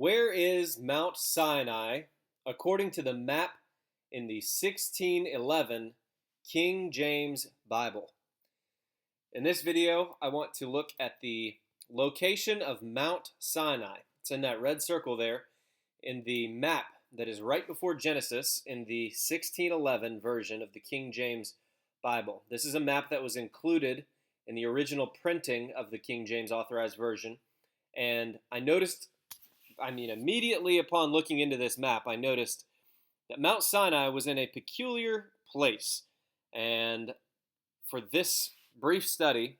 Where is Mount Sinai according to the map in the 1611 King James Bible? In this video, I want to look at the location of Mount Sinai. It's in that red circle there in the map that is right before Genesis in the 1611 version of the King James Bible. This is a map that was included in the original printing of the King James Authorized Version. And immediately upon looking into this map, I noticed that Mount Sinai was in a peculiar place. And for this brief study,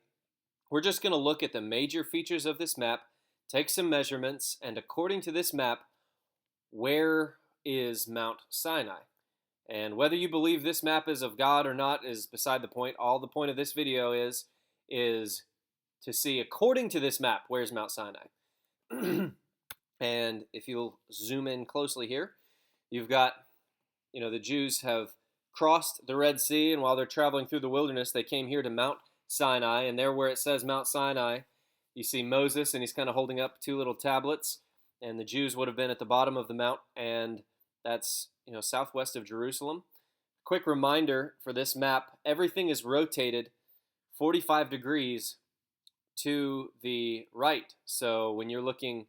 we're just going to look at the major features of this map, take some measurements, and according to this map, where is Mount Sinai? And whether you believe this map is of God or not is beside the point. All the point of this video is to see, according to this map, where's Mount Sinai? And if you'll zoom in closely here, you've got, the Jews have crossed the Red Sea, and while they're traveling through the wilderness, they came here to Mount Sinai, and there where it says Mount Sinai, you see Moses, and he's kind of holding up two little tablets, and the Jews would have been at the bottom of the mount, and that's, southwest of Jerusalem. Quick reminder for this map, everything is rotated 45 degrees to the right. So when you're looking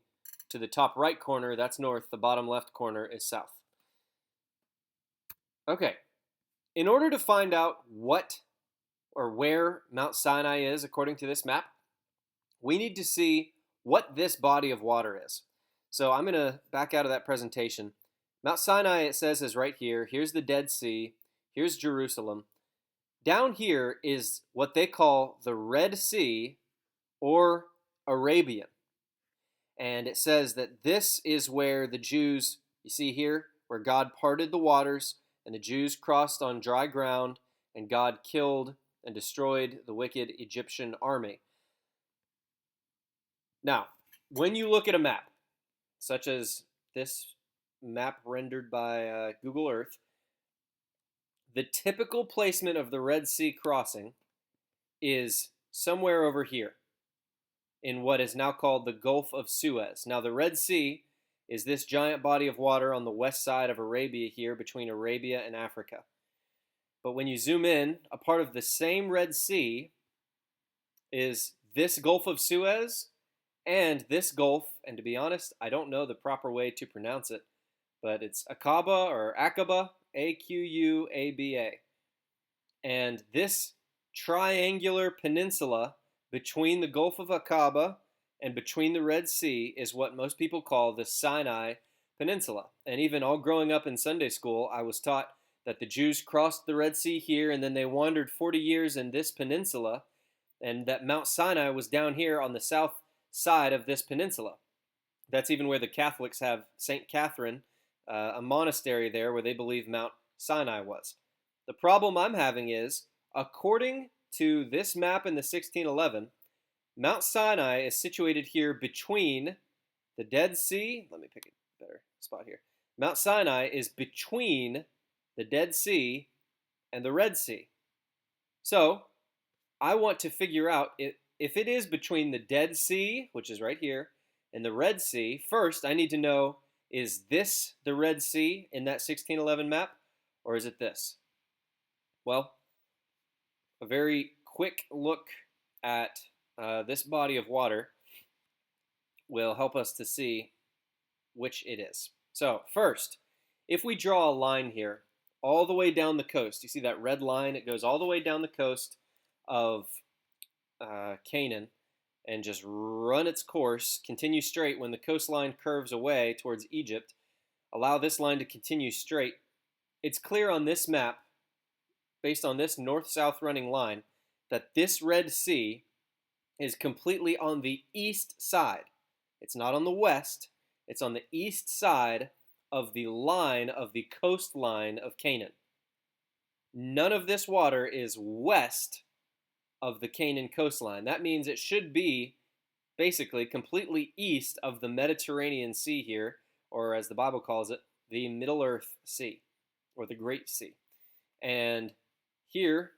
to the top right corner, that's north, the bottom left corner is south. Okay, in order to find out what or where Mount Sinai is according to this map, we need to see what this body of water is. So I'm going to back out of that presentation. Mount Sinai, it says, is right here. Here's the Dead Sea. Here's Jerusalem. Down here is what they call the Red Sea or Arabian. And it says that this is where the Jews, you see here, where God parted the waters and the Jews crossed on dry ground and God killed and destroyed the wicked Egyptian army. Now, when you look at a map, such as this map rendered by Google Earth, the typical placement of the Red Sea crossing is somewhere over here in what is now called the Gulf of Suez. Now, the Red Sea is this giant body of water on the west side of Arabia here, between Arabia and Africa. But when you zoom in, a part of the same Red Sea is this Gulf of Suez and this Gulf, and to be honest, I don't know the proper way to pronounce it, but it's Aqaba or Aqaba, A-Q-U-A-B-A. And this triangular peninsula between the Gulf of Aqaba and between the Red Sea is what most people call the Sinai Peninsula. And even all growing up in Sunday school, I was taught that the Jews crossed the Red Sea here and then they wandered 40 years in this peninsula, and that Mount Sinai was down here on the south side of this peninsula. That's even where the Catholics have St. Catherine, a monastery there where they believe Mount Sinai was. The problem I'm having is, according to this map in the 1611, Mount Sinai is situated here between the Dead Sea. Let me pick a better spot here. Mount Sinai is between the Dead Sea and the Red Sea. So I want to figure out if it is between the Dead Sea, which is right here, and the Red Sea. First, I need to know, is this the Red Sea in that 1611 map, or is it this? Well, a very quick look at this body of water will help us to see which it is. So first, if we draw a line here all the way down the coast, you see that red line? It goes all the way down the coast of Canaan and just run its course, continue straight. When the coastline curves away towards Egypt, allow this line to continue straight. It's clear on this map, based on this north-south running line, that this Red Sea is completely on the east side. It's not on the west. It's on the east side of the line of the coastline of Canaan. None of this water is west of the Canaan coastline. That means it should be basically completely east of the Mediterranean Sea here, or as the Bible calls it, the Middle Earth Sea, or the Great Sea. And here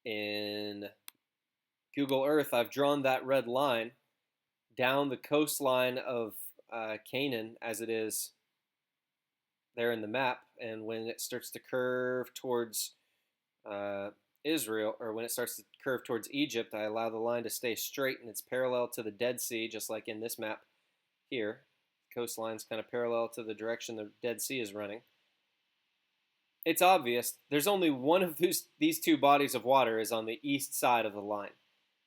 in Google Earth, I've drawn that red line down the coastline of Canaan as it is there in the map, and when it starts to curve towards uh, Israel, or when it starts to curve towards Egypt, I allow the line to stay straight and it's parallel to the Dead Sea, just like in this map here. Coastline's kind of parallel to the direction the Dead Sea is running. It's obvious there's only one of these two bodies of water is on the east side of the line,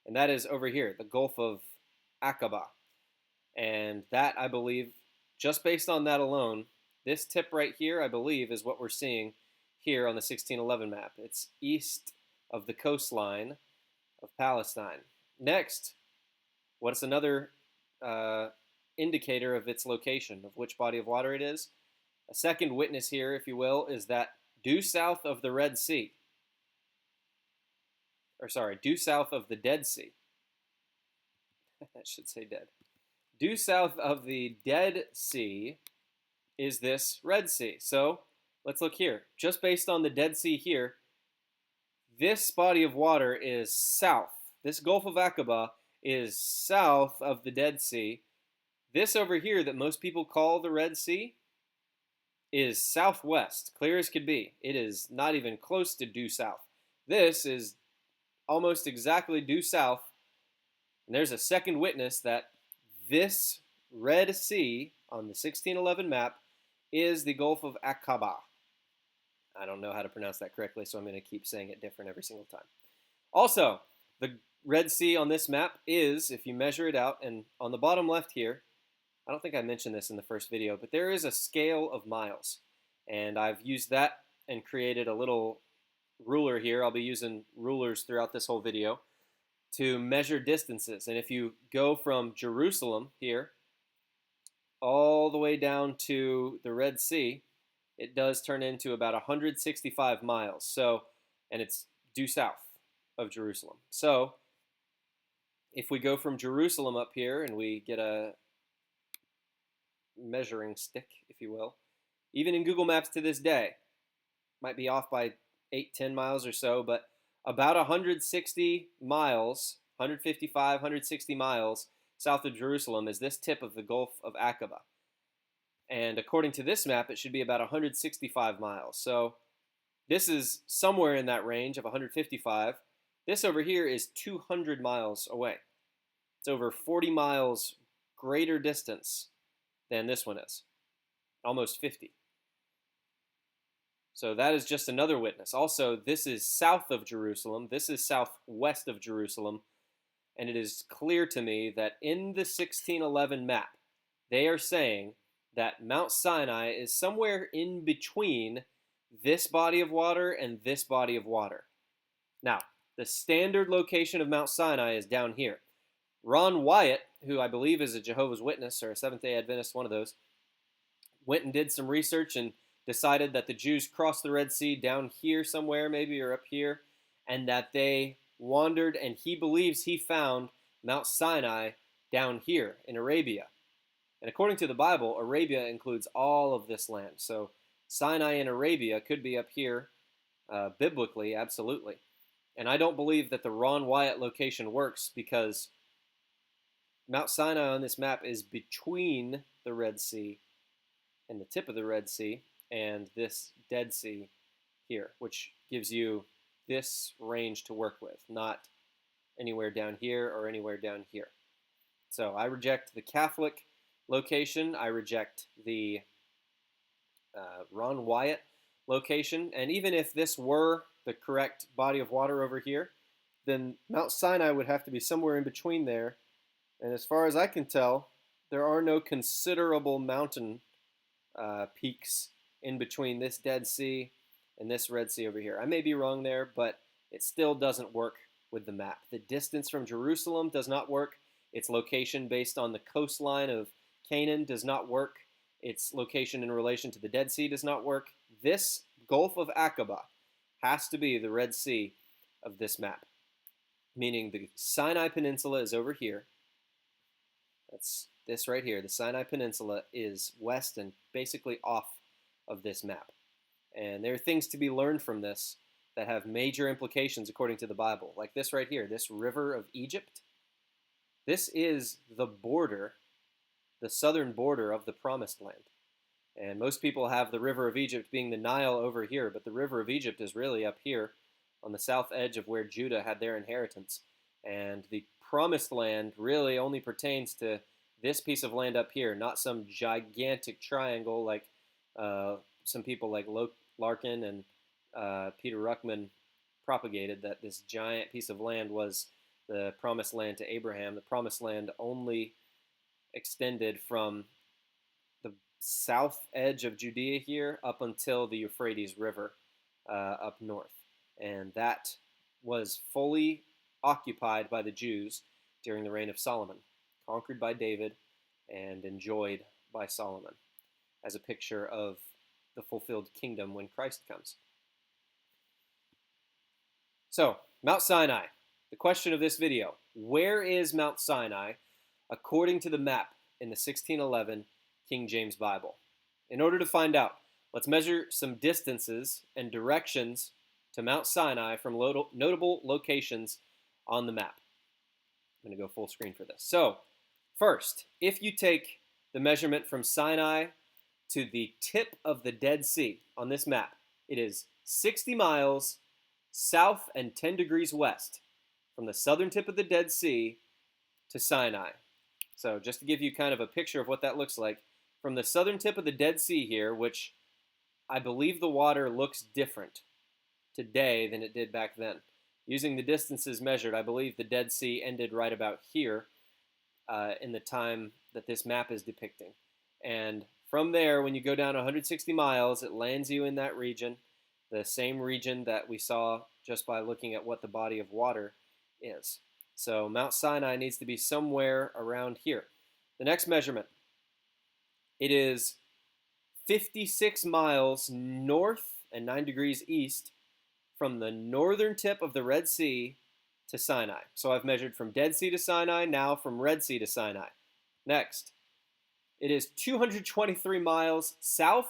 and that is over here, the Gulf of Aqaba. And that, I believe, just based on that alone, this tip right here, I believe, is what we're seeing here on the 1611 map. It's east of the coastline of Palestine. Next, what's another indicator of its location, of which body of water it is? A second witness here, if you will, is that due south of the Red Sea, due south of the Dead Sea. I should say dead. Due south of the Dead Sea is this Red Sea. So let's look here. Just based on the Dead Sea here, this body of water is south. This Gulf of Aqaba is south of the Dead Sea. This over here that most people call the Red Sea is southwest, clear as could be. It is not even close to due south. This is almost exactly due south. And there's a second witness that this Red Sea on the 1611 map is the Gulf of Aqaba. I don't know how to pronounce that correctly, so I'm going to keep saying it different every single time. Also, the Red Sea on this map is, if you measure it out, and on the bottom left here, I don't think I mentioned this in the first video, but there is a scale of miles. And I've used that and created a little ruler here. I'll be using rulers throughout this whole video to measure distances. And if you go from Jerusalem here all the way down to the Red Sea, it does turn into about 165 miles. So, and it's due south of Jerusalem. So, if we go from Jerusalem up here and we get a measuring stick, if you will, even in Google Maps to this day, might be off by 8-10 miles or so, but about 160 miles, 155, 160 miles south of Jerusalem is this tip of the Gulf of Aqaba. And according to this map, it should be about 165 miles. So this is somewhere in that range of 155. This over here is 200 miles away. It's over 40 miles greater distance than this one is, almost 50. So that is just another witness. Also, this is south of Jerusalem. This is southwest of Jerusalem. And it is clear to me that in the 1611 map, they are saying that Mount Sinai is somewhere in between this body of water and this body of water. Now, the standard location of Mount Sinai is down here. Ron Wyatt, who I believe is a Jehovah's Witness or a Seventh-day Adventist, one of those, went and did some research and decided that the Jews crossed the Red Sea down here somewhere, maybe, or up here, and that they wandered, and he believes he found Mount Sinai down here in Arabia. And according to the Bible, Arabia includes all of this land. So Sinai and Arabia could be up here biblically, absolutely. And I don't believe that the Ron Wyatt location works because Mount Sinai on this map is between the Red Sea and the tip of the Red Sea and this Dead Sea here, which gives you this range to work with, not anywhere down here or anywhere down here. So I reject the Catholic location. I reject the Ron Wyatt location. And even if this were the correct body of water over here, then Mount Sinai would have to be somewhere in between there. And as far as I can tell, there are no considerable mountain peaks in between this Dead Sea and this Red Sea over here. I may be wrong there, but it still doesn't work with the map. The distance from Jerusalem does not work. Its location based on the coastline of Canaan does not work. Its location in relation to the Dead Sea does not work. This Gulf of Aqaba has to be the Red Sea of this map, meaning the Sinai Peninsula is over here. That's this right here. The Sinai Peninsula is west and basically off of this map. And there are things to be learned from this that have major implications according to the Bible. Like this right here, this river of Egypt. This is the border the southern border of the Promised Land. And most people have the River of Egypt being the Nile over here, but the River of Egypt is really up here on the south edge of where Judah had their inheritance. And the Promised Land really only pertains to this piece of land up here, not some gigantic triangle like some people like Larkin and Peter Ruckman propagated, that this giant piece of land was the Promised Land to Abraham. The Promised Land only extended from the south edge of Judea here up until the Euphrates River up north. And that was fully occupied by the Jews during the reign of Solomon, conquered by David and enjoyed by Solomon, as a picture of the fulfilled kingdom when Christ comes. So, Mount Sinai. The question of this video: where is Mount Sinai according to the map in the 1611 King James Bible? In order to find out, let's measure some distances and directions to Mount Sinai from notable locations on the map. I'm going to go full screen for this. So, first, if you take the measurement from Sinai to the tip of the Dead Sea on this map, it is 60 miles south and 10 degrees west from the southern tip of the Dead Sea to Sinai. So just to give you kind of a picture of what that looks like, from the southern tip of the Dead Sea here, which I believe the water looks different today than it did back then. Using the distances measured, I believe the Dead Sea ended right about here in the time that this map is depicting. And from there, when you go down 160 miles, it lands you in that region, the same region that we saw just by looking at what the body of water is. So Mount Sinai needs to be somewhere around here. The next measurement, it is 56 miles north and 9 degrees east from the northern tip of the Red Sea to Sinai. So I've measured from Dead Sea to Sinai, now from Red Sea to Sinai. Next, it is 223 miles south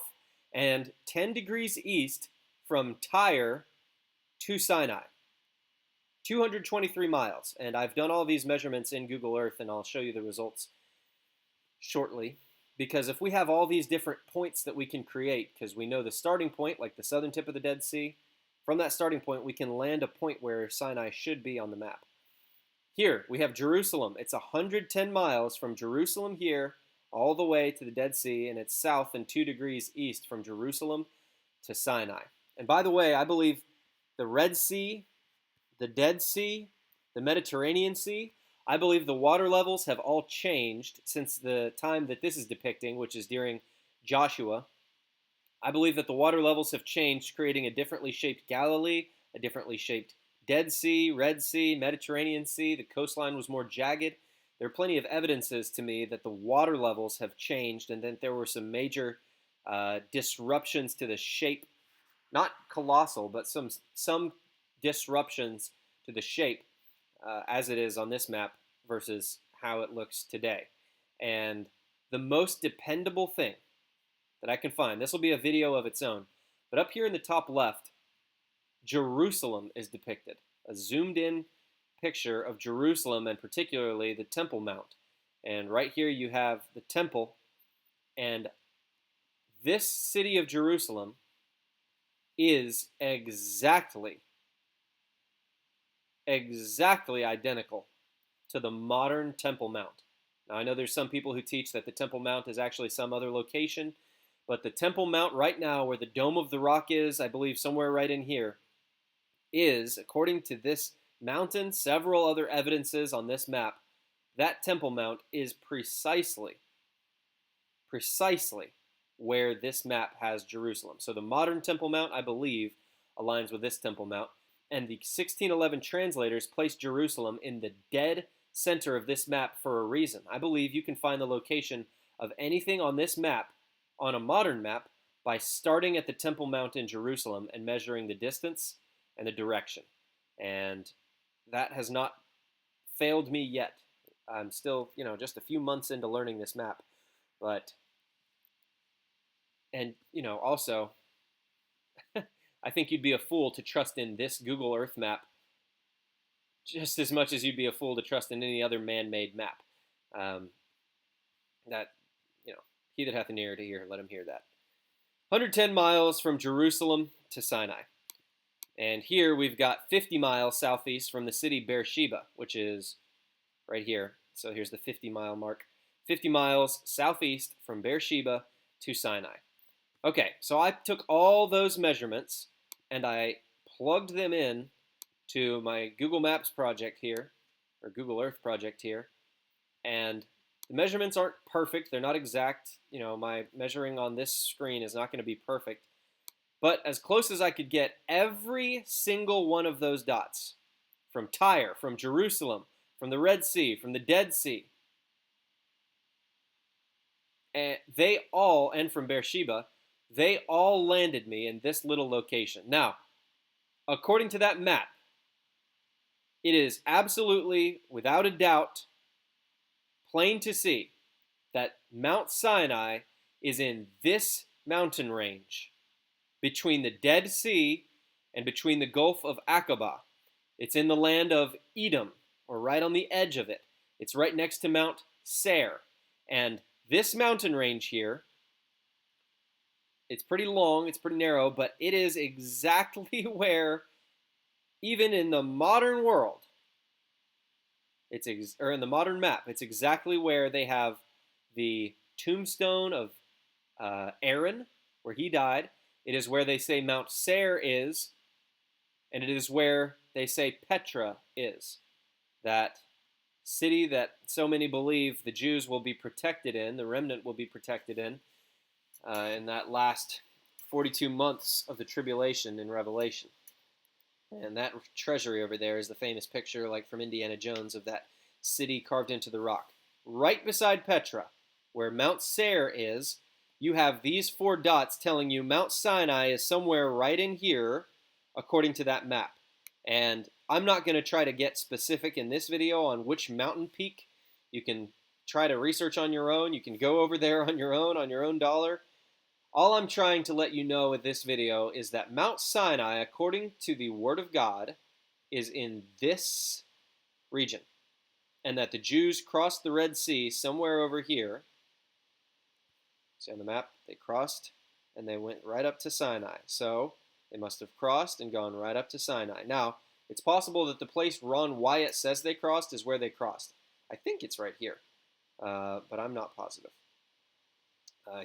and 10 degrees east from Tyre to Sinai. 223 miles. And I've done all these measurements in Google Earth, and I'll show you the results shortly. Because if we have all these different points that we can create, because we know the starting point, like the southern tip of the Dead Sea, from that starting point, we can land a point where Sinai should be on the map. Here, we have Jerusalem. It's 110 miles from Jerusalem here all the way to the Dead Sea, and it's south and 2 degrees east from Jerusalem to Sinai. And by the way, I believe the Red Sea, the Dead Sea, the Mediterranean Sea, I believe the water levels have all changed since the time that this is depicting, which is during Joshua. I believe that the water levels have changed, creating a differently shaped Galilee, a differently shaped Dead Sea, Red Sea, Mediterranean Sea. The coastline was more jagged. There are plenty of evidences to me that the water levels have changed and that there were some major disruptions to the shape, not colossal, but some disruptions to the shape as it is on this map versus how it looks today. And the most dependable thing that I can find, this will be a video of its own, but up here in the top left, Jerusalem is depicted. A zoomed in picture of Jerusalem, and particularly the Temple Mount. And right here you have the temple, and this city of Jerusalem is exactly identical to the modern Temple Mount. Now, I know there's some people who teach that the Temple Mount is actually some other location, but the Temple Mount right now, where the Dome of the Rock is, I believe somewhere right in here, is, according to this mountain, several other evidences on this map, that Temple Mount is precisely where this map has Jerusalem. So the modern Temple Mount, I believe, aligns with this Temple Mount, and the 1611 translators placed Jerusalem in the dead center of this map for a reason. I believe you can find the location of anything on this map, on a modern map, by starting at the Temple Mount in Jerusalem and measuring the distance and the direction. And that has not failed me yet. I'm still, just a few months into learning this map. But, and, also, I think you'd be a fool to trust in this Google Earth map just as much as you'd be a fool to trust in any other man-made map. That he that hath an ear to hear, let him hear that. 110 miles from Jerusalem to Sinai. And here we've got 50 miles southeast from the city Beersheba, which is right here. So here's the 50-mile mark. 50 miles southeast from Beersheba to Sinai. Okay, so I took all those measurements and I plugged them in to my Google Maps project here, or Google Earth project here, and the measurements aren't perfect. They're not exact. My measuring on this screen is not going to be perfect. But as close as I could get, every single one of those dots, from Tyre, from Jerusalem, from the Red Sea, from the Dead Sea, and from Beersheba, they all landed me in this little location. Now, according to that map, it is absolutely, without a doubt, plain to see that Mount Sinai is in this mountain range between the Dead Sea and between the Gulf of Aqaba. It's in the land of Edom, or right on the edge of it. It's right next to Mount Seir. And this mountain range here, it's pretty long, it's pretty narrow, but it is exactly where, even in the modern world, or in the modern map, it's exactly where they have the tombstone of Aaron, where he died. It is where they say Mount Seir is, and it is where they say Petra is. That city that so many believe the Jews will be protected in, the remnant will be protected in that last 42 months of the tribulation in Revelation. And that treasury over there is the famous picture, like from Indiana Jones, of that city carved into the rock. Right beside Petra, where Mount Seir is, you have these 4 dots telling you Mount Sinai is somewhere right in here, according to that map. And I'm not going to try to get specific in this video on which mountain peak. You can try to research on your own. You can go over there on your own dollar. All I'm trying to let you know with this video is that Mount Sinai, according to the Word of God, is in this region. And that the Jews crossed the Red Sea somewhere over here. See on the map, they crossed and they went right up to Sinai. So they must have crossed and gone right up to Sinai. Now, it's possible that the place Ron Wyatt says they crossed is where they crossed. I think it's right here, but I'm not positive.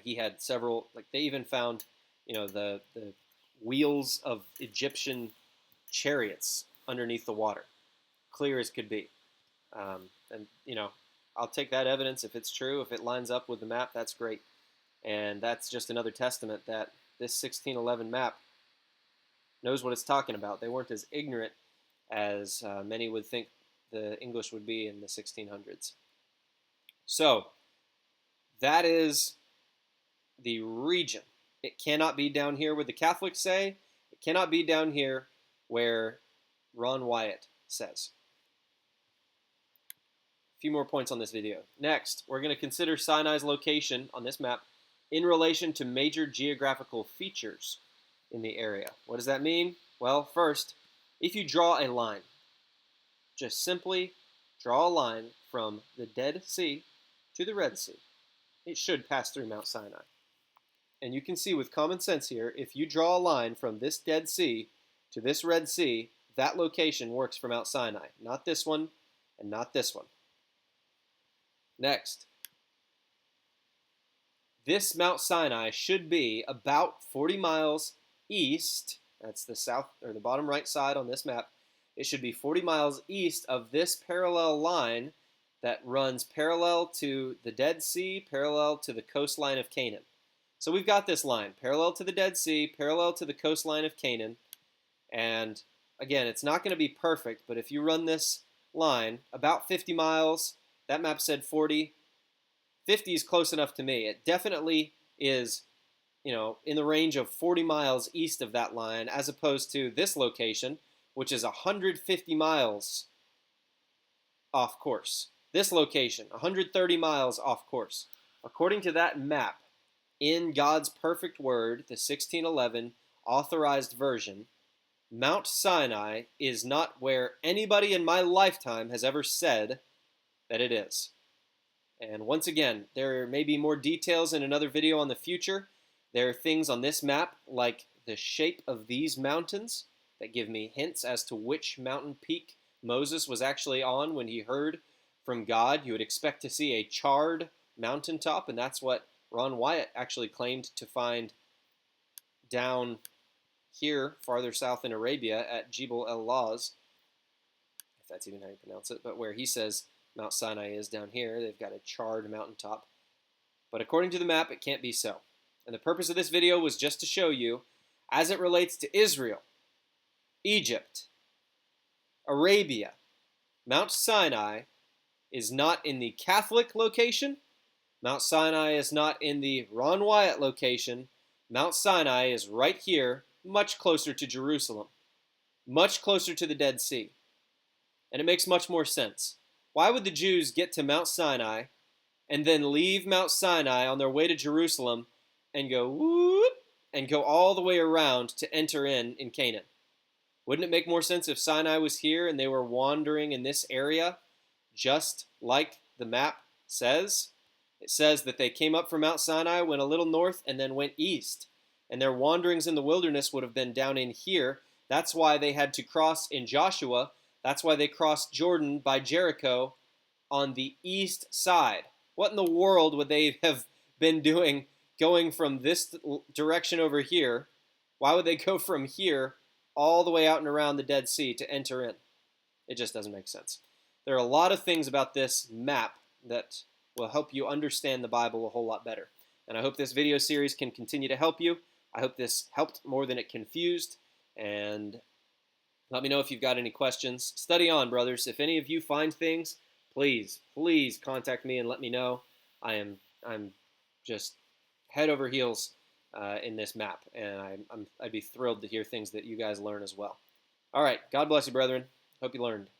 He had several, like they even found, the wheels of Egyptian chariots underneath the water, clear as could be. And I'll take that evidence if it's true. If it lines up with the map, that's great. And that's just another testament that this 1611 map knows what it's talking about. They weren't as ignorant as many would think the English would be in the 1600s. So that is the region. It cannot be down here where the Catholics say. It cannot be down here where Ron Wyatt says. A few more points on this video. Next, we're going to consider Sinai's location on this map in relation to major geographical features in the area. What does that mean? Well, first, if you draw a line, just simply draw a line from the Dead Sea to the Red Sea, it should pass through Mount Sinai. And you can see with common sense here, if you draw a line from this Dead Sea to this Red Sea, that location works for Mount Sinai. Not this one, and not this one. Next, this Mount Sinai should be about 40 miles east. That's the south, or the bottom right side on this map. It should be 40 miles east of this parallel line that runs parallel to the Dead Sea, parallel to the coastline of Canaan. So we've got this line, parallel to the Dead Sea, parallel to the coastline of Canaan. And again, it's not going to be perfect, but if you run this line, about 50 miles, that map said 40. 50 is close enough to me. It definitely is, in the range of 40 miles east of that line, as opposed to this location, which is 150 miles off course. This location, 130 miles off course. According to that map, in God's perfect word, the 1611 authorized version, Mount Sinai is not where anybody in my lifetime has ever said that it is. And once again, there may be more details in another video on the future. There are things on this map, like the shape of these mountains, that give me hints as to which mountain peak Moses was actually on when he heard from God. You would expect to see a charred mountaintop, and that's what Ron Wyatt actually claimed to find down here, farther south in Arabia, at Jebel el-Lawz, if that's even how you pronounce it, but where he says Mount Sinai is down here. They've got a charred mountaintop. But according to the map, it can't be so. And the purpose of this video was just to show you, as it relates to Israel, Egypt, Arabia, Mount Sinai is not in the Catholic location. Mount Sinai is not in the Ron Wyatt location. Mount Sinai is right here, much closer to Jerusalem, much closer to the Dead Sea. And it makes much more sense. Why would the Jews get to Mount Sinai and then leave Mount Sinai on their way to Jerusalem and go whoop and go all the way around to enter in Canaan? Wouldn't it make more sense if Sinai was here and they were wandering in this area, just like the map says? It says that they came up from Mount Sinai, went a little north, and then went east. And their wanderings in the wilderness would have been down in here. That's why they had to cross in Joshua. That's why they crossed Jordan by Jericho on the east side. What in the world would they have been doing going from this direction over here? Why would they go from here all the way out and around the Dead Sea to enter in? It just doesn't make sense. There are a lot of things about this map that will help you understand the Bible a whole lot better. And I hope this video series can continue to help you. I hope this helped more than it confused. And let me know if you've got any questions. Study on, brothers. If any of you find things, please contact me and let me know. I'm just head over heels in this map, and I'd be thrilled to hear things that you guys learn as well. All right, God bless you, brethren. Hope you learned.